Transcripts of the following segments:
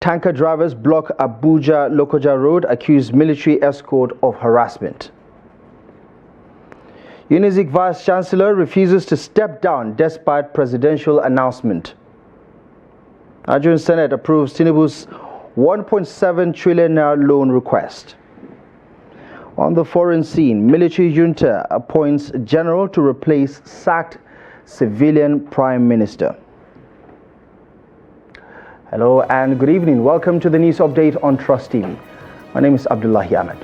Tanker drivers block Abuja-Lokoja road, accuse military escort of harassment. Unizik Vice Chancellor refuses to step down despite presidential announcement. Nigerian Senate approves Tinubu's 1.7 trillion naira loan request. On the foreign scene, military junta appoints general to replace sacked civilian prime minister. Hello and good evening. Welcome to the news update on Trust TV. My name is Abdullahi Ahmed.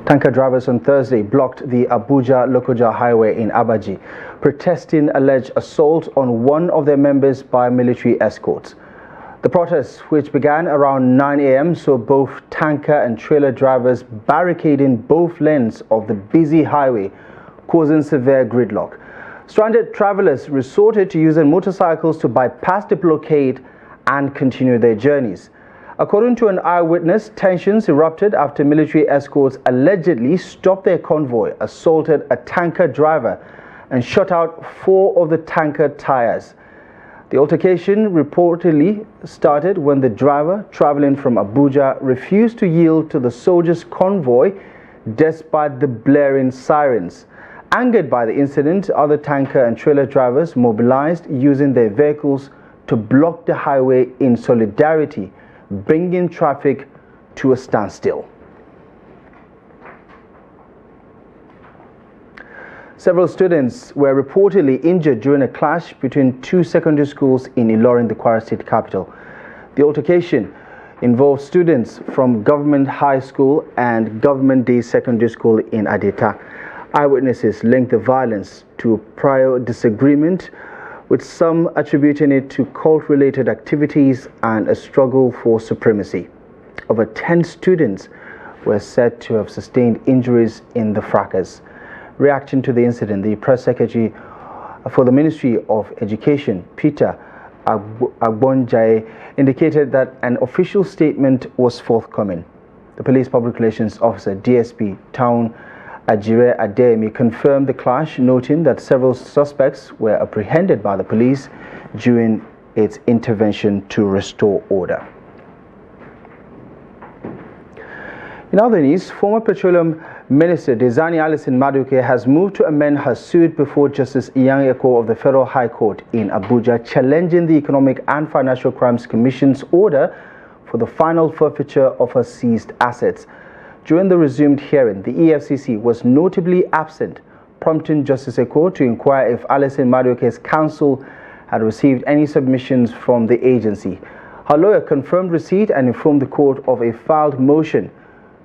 Tanker drivers on Thursday blocked the Abuja-Lokoja highway in Abaji, protesting alleged assault on one of their members by military escorts. The protests, which began around 9 a.m., saw both tanker and trailer drivers barricading both lanes of the busy highway, causing severe gridlock. Stranded travelers resorted to using motorcycles to bypass the blockade and continue their journeys. According to an eyewitness, tensions erupted after military escorts allegedly stopped their convoy, assaulted a tanker driver, and shot out 4 of the tanker tires. The altercation reportedly started when the driver, traveling from Abuja, refused to yield to the soldiers' convoy despite the blaring sirens. Angered by the incident, other tanker and trailer drivers mobilized using their vehicles to block the highway in solidarity, bringing traffic to a standstill. Several students were reportedly injured during a clash between 2 secondary schools in Ilorin, the Kwara State capital. The altercation involved students from Government High School and Government Day Secondary School in Adeta. Eyewitnesses linked the violence to prior disagreement, with some attributing it to cult-related activities and a struggle for supremacy. Over 10 students were said to have sustained injuries in the fracas. Reacting to the incident, the press secretary for the Ministry of Education, Peter Agbonjaye, indicated that an official statement was forthcoming. The Police Public Relations Officer, DSP Town Ajire Ademi, confirmed the clash, noting that several suspects were apprehended by the police during its intervention to restore order. In other news, former Petroleum Minister Dezani Alison Madueke has moved to amend her suit before Justice Okowa of the Federal High Court in Abuja, challenging the Economic and Financial Crimes Commission's order for the final forfeiture of her seized assets. During the resumed hearing, the EFCC was notably absent, prompting Justice Okowa to inquire if Alison Madueke's counsel had received any submissions from the agency. Her lawyer confirmed receipt and informed the court of a filed motion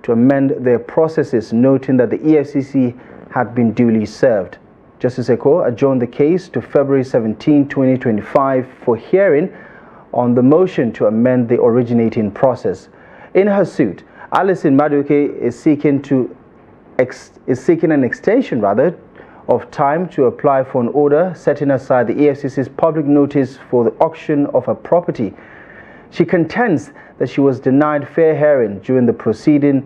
to amend their processes, noting that the EFCC had been duly served. Justice Okowa adjourned the case to February 17, 2025 for hearing on the motion to amend the originating process. In her suit, Alison Madueke is seeking an extension of time to apply for an order setting aside the EFCC's public notice for the auction of her property. She contends that she was denied fair hearing during the proceedings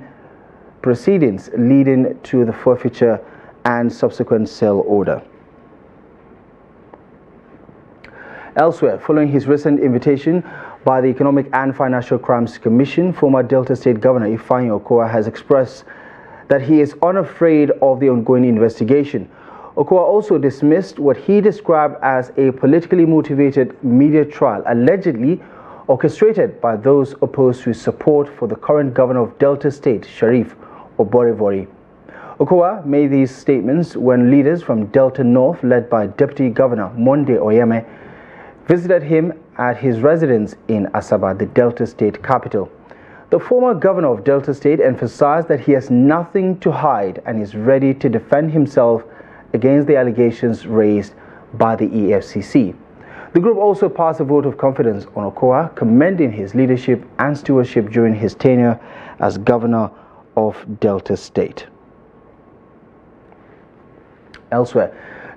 leading to the forfeiture and subsequent sale order. Elsewhere, following his recent invitation by the Economic and Financial Crimes Commission, former Delta State Governor Ifeanyi Okowa has expressed that he is unafraid of the ongoing investigation. Okowa also dismissed what he described as a politically motivated media trial, allegedly orchestrated by those opposed to his support for the current governor of Delta State, Sharif Oborevori. Okowa made these statements when leaders from Delta North, led by Deputy Governor Monde Oyeme, visited him at his residence in Asaba, the Delta State capital. The former governor of Delta State emphasized that he has nothing to hide and is ready to defend himself against the allegations raised by the EFCC. The group also passed a vote of confidence on Okowa, commending his leadership and stewardship during his tenure as governor of Delta State. Elsewhere,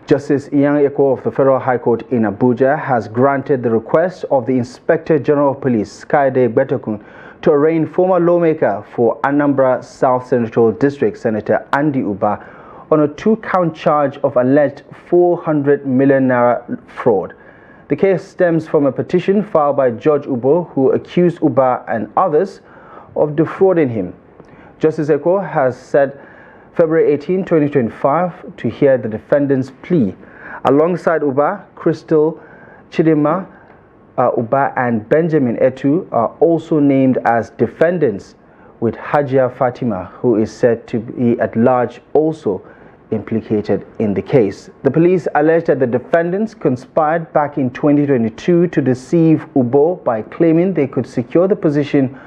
Justice Okowa of the Federal High Court in Abuja has granted the request of the Inspector General of Police, Kaide Betokun, to arraign former lawmaker for Anambra South Senatorial District, Senator Andy Uba, on a 2-count charge of alleged 400 million naira fraud. The case stems from a petition filed by Judge Ubo, who accused Uba and others of defrauding him. Justice Okowa has said February 18, 2025 to hear the defendant's plea. Alongside Uba, Crystal, Chidima, Uba and Benjamin Etu are also named as defendants, with Hajia Fatima, who is said to be at large, also implicated in the case. The police alleged that the defendants conspired back in 2022 to deceive Ubo by claiming they could secure the position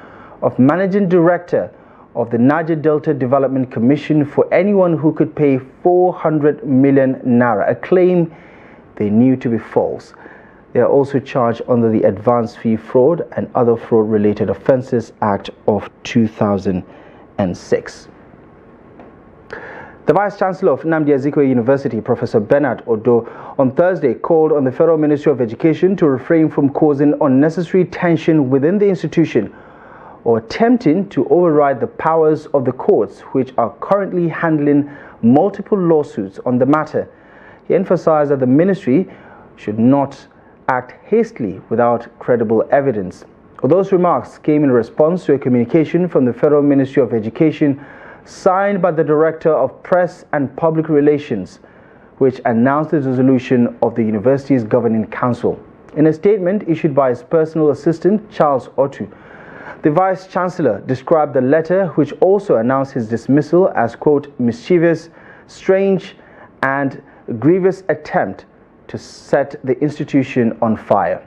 of managing director of the Niger Delta Development Commission for anyone who could pay 400 million naira, a claim they knew to be false. They are also charged under the Advance Fee Fraud and Other Fraud-Related Offences Act of 2006. The Vice-Chancellor of Nnamdi Azikiwe University, Professor Bernard Odo, on Thursday called on the Federal Ministry of Education to refrain from causing unnecessary tension within the institution or attempting to override the powers of the courts, which are currently handling multiple lawsuits on the matter. He emphasized that the ministry should not act hastily without credible evidence. Those remarks came in response to a communication from the Federal Ministry of Education signed by the Director of Press and Public Relations, which announced the dissolution of the university's governing council. In a statement issued by his personal assistant, Charles Otu, the Vice-Chancellor described the letter, which also announced his dismissal, as, quote, mischievous, strange, and grievous attempt to set the institution on fire.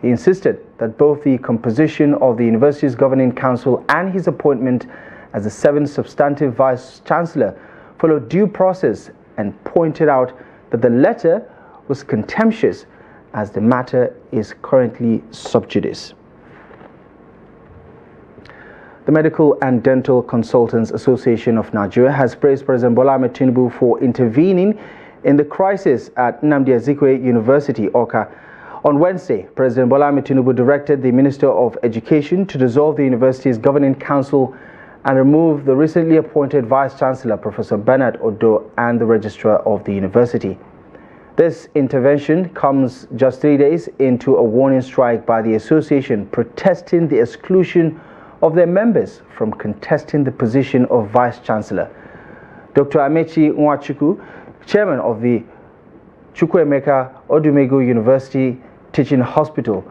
He insisted that both the composition of the university's governing council and his appointment as the seventh substantive vice-chancellor followed due process, and pointed out that the letter was contemptuous as the matter is currently sub judice. The Medical and Dental Consultants Association of Nigeria has praised President Bola Ahmed Tinubu for intervening in the crisis at Nnamdi Azikiwe University, Awka. On Wednesday, President Bola Ahmed Tinubu directed the Minister of Education to dissolve the university's governing council and remove the recently appointed Vice-Chancellor, Professor Bernard Odo, and the Registrar of the university. This intervention comes just 3 days into a warning strike by the association protesting the exclusion of their members from contesting the position of Vice-Chancellor. Dr. Amechi Nwachukwu, Chairman of the Chukwuemeka Odumegu University Teaching Hospital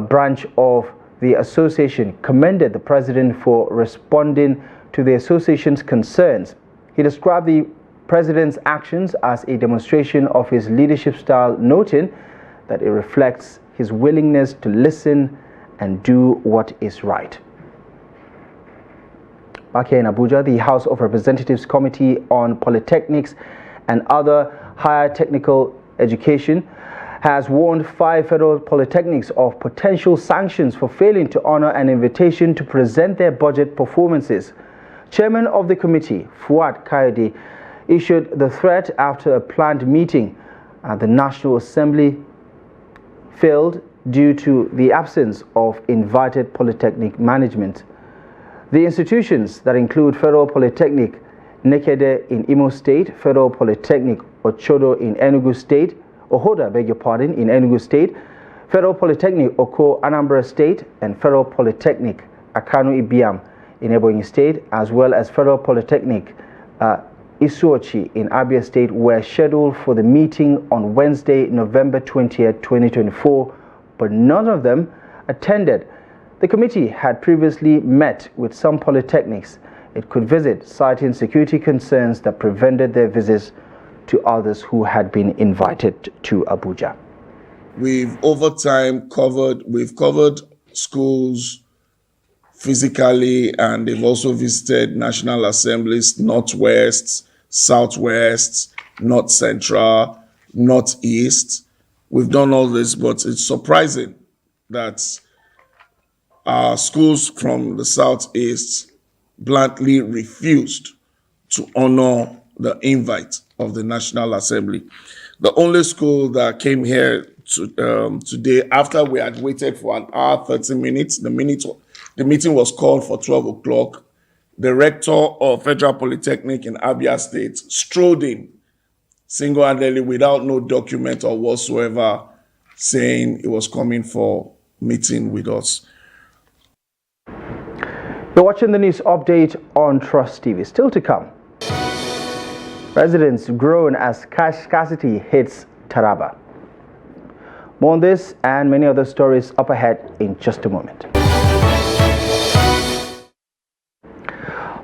branch of the association, commended the president for responding to the association's concerns. He described the president's actions as a demonstration of his leadership style, noting that it reflects his willingness to listen and do what is right. Back here in Abuja, the House of Representatives Committee on Polytechnics and Other Higher Technical Education has warned 5 federal polytechnics of potential sanctions for failing to honor an invitation to present their budget performances. Chairman of the committee, Fuad Kayode, issued the threat after a planned meeting at the National Assembly failed due to the absence of invited polytechnic management. The institutions that include Federal Polytechnic Nekede in Imo State, Federal Polytechnic Ochodo in Enugu State, Ohoda, beg your pardon, in Enugu State, Federal Polytechnic Oko, Anambra State, and Federal Polytechnic Akanu Ibiam in Ebonyi State, as well as Federal Polytechnic Isuochi in Abia State, were scheduled for the meeting on Wednesday, November 20th, 2024, but none of them attended. The committee had previously met with some polytechnics it could visit, citing security concerns that prevented their visits to others who had been invited to Abuja. We've over time covered schools physically, and they've also visited national assemblies, Northwest, Southwest, North Central, Northeast. We've done all this, but it's surprising that our schools from the Southeast bluntly refused to honor the invite of the National Assembly. The only school that came here today, after we had waited for an hour, 30 minutes, the meeting was called for 12 o'clock. The rector of Federal Polytechnic in Abia State strolled in single-handedly without no document or whatsoever saying he was coming for meeting with us. You're watching the news update on Trust TV. Still to come. Residents groan as cash scarcity hits Taraba. More on this and many other stories up ahead in just a moment.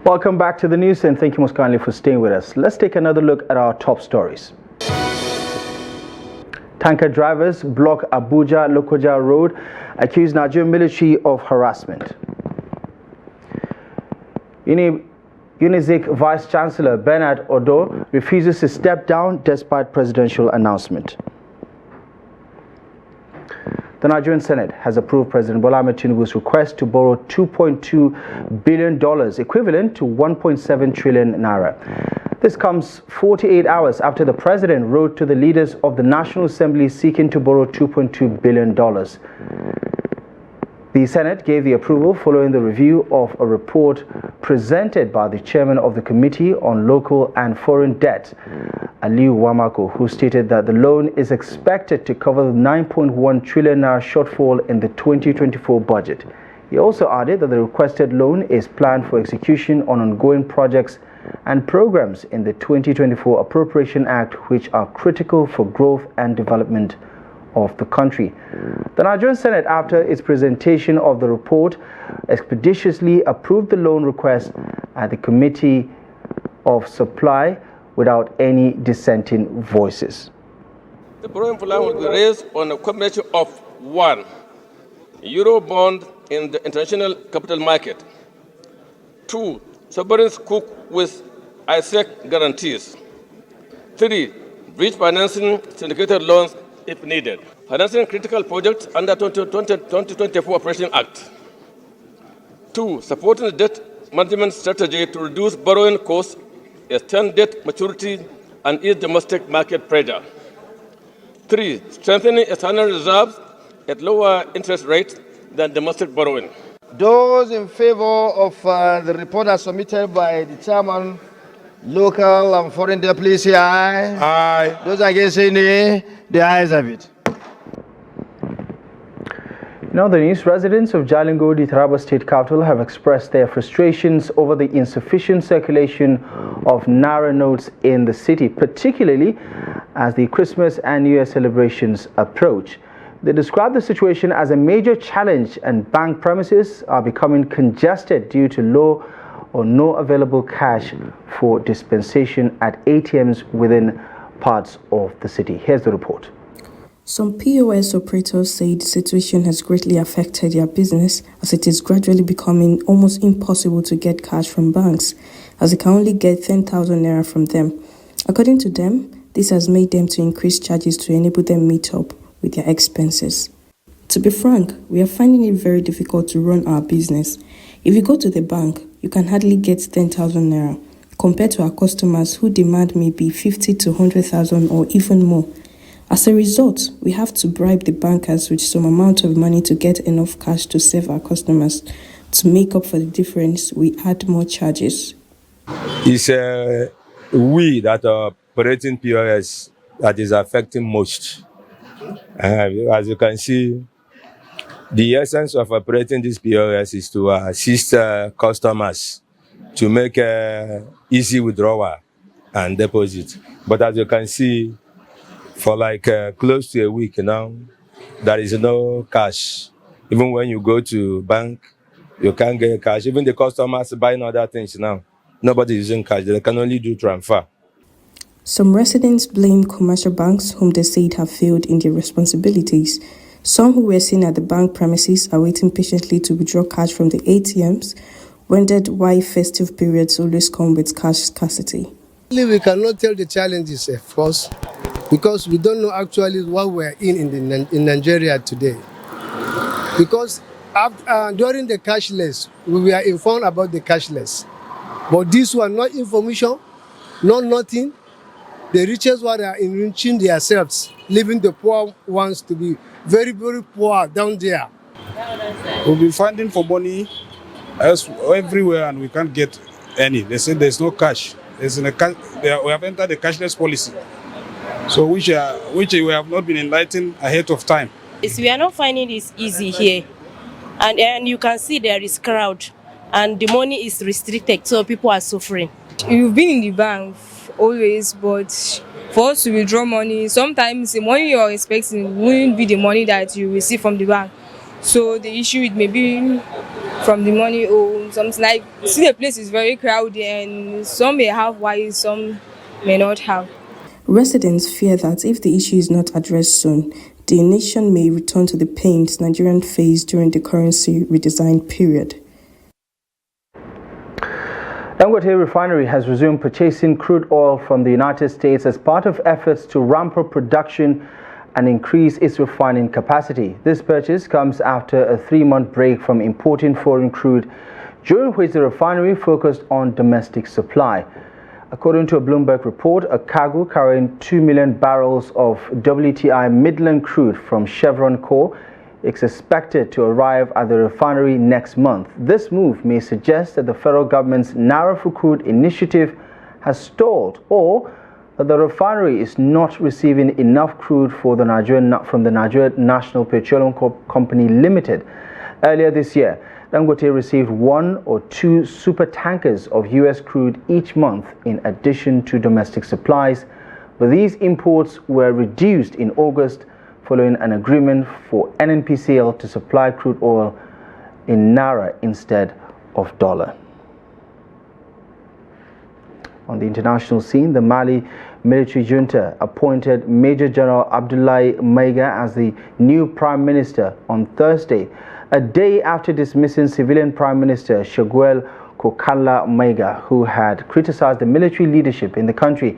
Welcome back to the news, and thank you most kindly for staying with us. Let's take another look at our top stories. Tanker drivers block Abuja-Lokoja road, accuse Nigerian military of harassment. UNIZIK Vice Chancellor Bernard Odo refuses to step down despite presidential announcement. The Nigerian Senate has approved President Bola Ahmed Tinubu's request to borrow $2.2 billion, equivalent to 1.7 trillion naira. This comes 48 hours after the president wrote to the leaders of the National Assembly seeking to borrow $2.2 billion. The Senate gave the approval following the review of a report presented by the chairman of the Committee on Local and Foreign Debt, Aliu Wamako, who stated that the loan is expected to cover the 9.1 trillion naira shortfall in the 2024 budget. He also added that the requested loan is planned for execution on ongoing projects and programs in the 2024 Appropriation Act, which are critical for growth and development of the country. The Nigerian Senate, after its presentation of the report, expeditiously approved the loan request at the Committee of Supply without any dissenting voices. The borrowing plan will be raised on a combination of 1. Euro bond in the international capital market. 2. Sovereign sukuk with ISEC guarantees. 3. Bridge financing syndicated loans if needed. Financing critical projects under 2024 Operation Act. 2. Supporting the debt management strategy to reduce borrowing costs, extend debt maturity, and ease domestic market pressure. 3. Strengthening external reserves at lower interest rates than domestic borrowing. Those in favor of the report as submitted by the chairman, local and foreign debt, please say aye. Aye. Those against say nay. The ayes have it. In other news, residents of Jalingo, the Taraba State capital, have expressed their frustrations over the insufficient circulation of Naira notes in the city, particularly as the Christmas and New Year celebrations approach. They describe the situation as a major challenge, and bank premises are becoming congested due to low or no available cash for dispensation at ATMs within parts of the city. Here's the report. Some POS operators say the situation has greatly affected their business, as it is gradually becoming almost impossible to get cash from banks, as they can only get 10,000 naira from them. According to them, this has made them to increase charges to enable them meet up with their expenses. To be frank, we are finding it very difficult to run our business. If you go to the bank, you can hardly get 10,000 naira, compared to our customers who demand maybe 50 to 100,000 or even more. As a result, we have to bribe the bankers with some amount of money to get enough cash to serve our customers. To make up for the difference, we add more charges. It's we that are operating POS that is affecting most. As you can see, the essence of operating this POS is to assist customers to make easy withdrawal and deposit. But as you can see, for like close to a week now, there is no cash. Even when you go to bank, you can't get cash. Even the customers buying other things now, nobody is using cash. They can only do transfer. Some residents blame commercial banks, whom they said have failed in their responsibilities. Some who were seen at the bank premises are waiting patiently to withdraw cash from the ATMs, wondered why festive periods always come with cash scarcity. We cannot tell the challenges, of course, because we don't know actually what we're in Nigeria today. Because during the cashless, we were informed about the cashless. But these were not information, not nothing. The richest ones are enriching themselves, leaving the poor ones to be very, very poor down there. We'll be finding for money everywhere and we can't get any. They say there's no cash. We have entered the cashless policy. So which we have not been enlightened ahead of time. Yes, we are not finding this easy here, and you can see there is crowd, and the money is restricted, so people are suffering. You've been in the bank always, but for us to withdraw money, sometimes the money you're expecting won't be the money that you receive from the bank. So the issue it may be from the money or something like, see, the place is very crowded and some may have while some may not have. Residents fear that if the issue is not addressed soon, the nation may return to the pains Nigerians faced during the currency redesign period. Dangote Refinery has resumed purchasing crude oil from the United States as part of efforts to ramp up production and increase its refining capacity. This purchase comes after a 3-month break from importing foreign crude, during which the refinery focused on domestic supply. According to a Bloomberg report, a cargo carrying 2 million barrels of WTI Midland crude from Chevron Corp is expected to arrive at the refinery next month. This move may suggest that the federal government's Naira for Crude initiative has stalled, or that the refinery is not receiving enough crude from the Nigerian National Petroleum Company Limited. Earlier this year, Dangote received 1 or 2 super tankers of U.S. crude each month in addition to domestic supplies, but these imports were reduced in August following an agreement for NNPCL to supply crude oil in Naira instead of dollar. On the international scene, the Mali military junta appointed Major General Abdoulaye Maiga as the new Prime Minister on Thursday, a day after dismissing civilian Prime Minister Choguel Kokalla Maiga, who had criticized the military leadership in the country.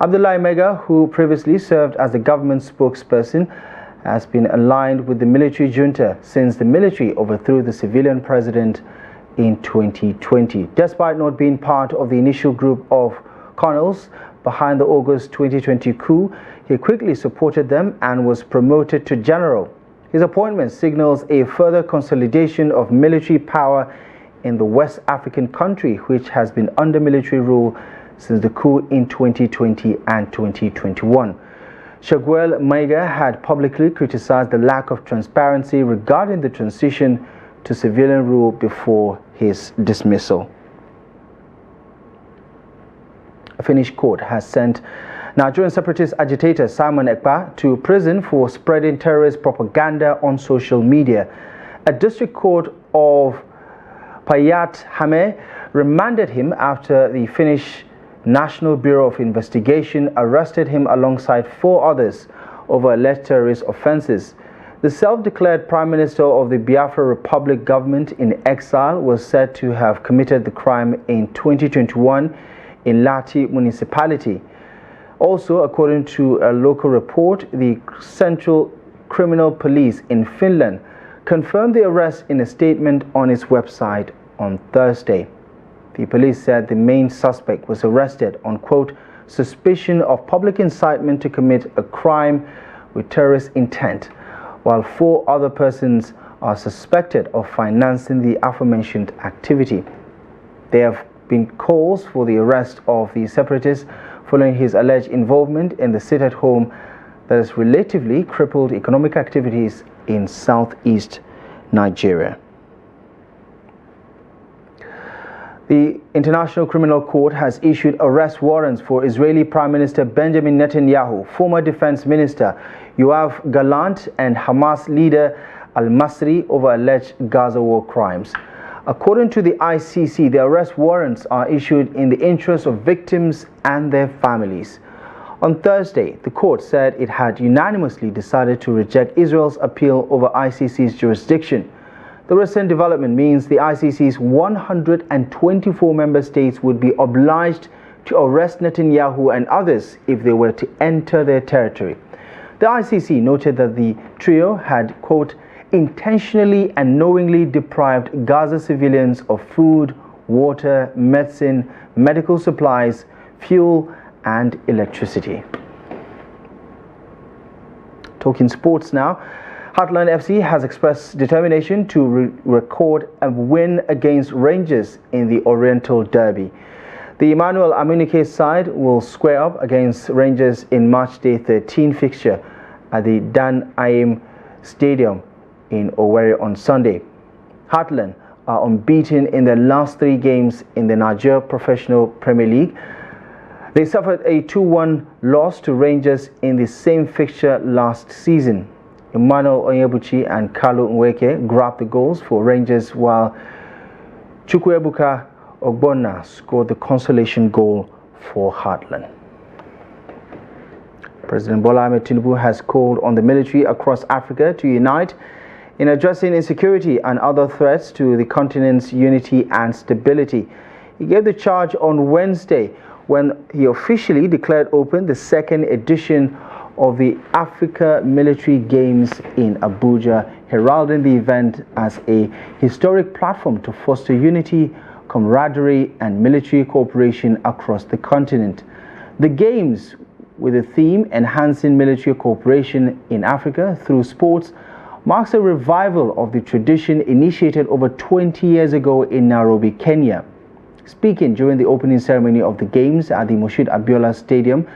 Abdoulaye Maiga, who previously served as the government spokesperson, has been aligned with the military junta since the military overthrew the civilian president in 2020. Despite not being part of the initial group of colonels behind the August 2020 coup, he quickly supported them and was promoted to general. His appointment signals a further consolidation of military power in the West African country, which has been under military rule since the coup in 2020 and 2021. Choguel Maiga had publicly criticized the lack of transparency regarding the transition to civilian rule before his dismissal. A Finnish court has sent Nigerian separatist agitator Simon Ekpa to prison for spreading terrorist propaganda on social media. A district court of Päijät-Häme remanded him after the Finnish National Bureau of Investigation arrested him alongside 4 others over alleged terrorist offenses. The self-declared Prime Minister of the Biafra Republic government in exile was said to have committed the crime in 2021 in Lahti municipality. Also, according to a local report, the Central Criminal Police in Finland confirmed the arrest in a statement on its website on Thursday. The police said the main suspect was arrested on, quote, suspicion of public incitement to commit a crime with terrorist intent, while 4 other persons are suspected of financing the aforementioned activity. There have been calls for the arrest of the separatist following his alleged involvement in the sit-at-home that has relatively crippled economic activities in southeast Nigeria. The International Criminal Court has issued arrest warrants for Israeli Prime Minister Benjamin Netanyahu, former Defense Minister Yoav Gallant, and Hamas leader al-Masri over alleged Gaza war crimes. According to the ICC, the arrest warrants are issued in the interest of victims and their families. On Thursday, the court said it had unanimously decided to reject Israel's appeal over ICC's jurisdiction. The recent development means the ICC's 124 member states would be obliged to arrest Netanyahu and others if they were to enter their territory. The ICC noted that the trio had, quote, intentionally and knowingly deprived Gaza civilians of food, water, medicine, medical supplies, fuel, and electricity. Talking sports now. Heartland FC has expressed determination to record a win against Rangers in the Oriental Derby. The Emmanuel Amunike side will square up against Rangers in March Day 13 fixture at the Dan Ayim Stadium in Owerri on Sunday. Heartland are unbeaten in their last 3 games in the Nigeria Professional Premier League. They suffered a 2-1 loss to Rangers in the same fixture last season. Emmanuel Onyebuchi and Kalu Nweke grabbed the goals for Rangers, while Chukwuebuka Ogbonna scored the consolation goal for Heartland. President Bola Ahmed Tinubu has called on the military across Africa to unite in addressing insecurity and other threats to the continent's unity and stability. He gave the charge on Wednesday when he officially declared open the 2nd edition of the Africa Military Games in Abuja, heralding the event as a historic platform to foster unity, camaraderie, and military cooperation across the continent. The Games, with the theme Enhancing Military Cooperation in Africa Through Sports, marks a revival of the tradition initiated over 20 years ago in Nairobi, Kenya. Speaking during the opening ceremony of the Games at the Moshood Abiola Stadium,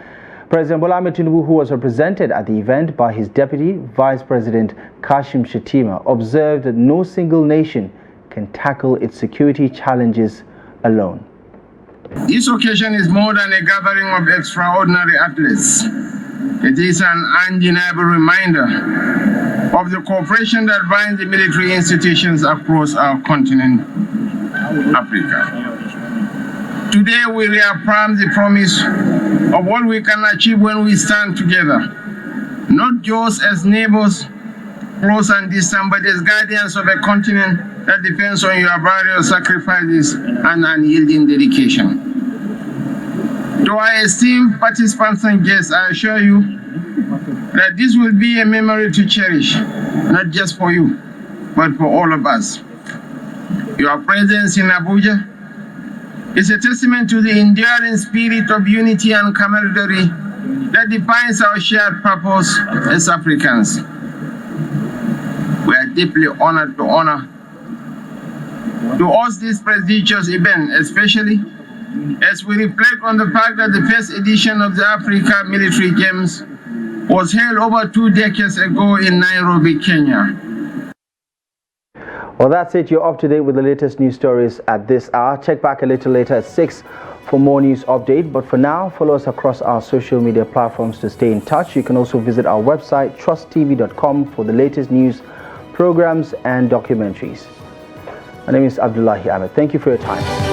President Bola Ahmed Tinubu, who was represented at the event by his deputy, Vice President Kashim Shettima, observed that no single nation can tackle its security challenges alone. This occasion is more than a gathering of extraordinary athletes. It is an undeniable reminder of the cooperation that binds the military institutions across our continent, Africa. Today we reaffirm the promise of what we can achieve when we stand together, not just as neighbors, close and distant, but as guardians of a continent that depends on your various sacrifices and unyielding dedication. To our esteemed participants and guests, I assure you that this will be a memory to cherish, not just for you, but for all of us. Your presence in Abuja is a testament to the enduring spirit of unity and camaraderie that defines our shared purpose as Africans. We are deeply honored to honor to host this prestigious event, especially as we reflect on the fact that the first edition of the Africa Military Games was held over 2 decades ago in Nairobi, Kenya. Well, that's it. You're up to date with the latest news stories at this hour. Check back a little later at 6 for more news update. But for now, follow us across our social media platforms to stay in touch. You can also visit our website, trusttv.com, for the latest news, programs, and documentaries. My name is Abdullahi Ahmed. Thank you for your time.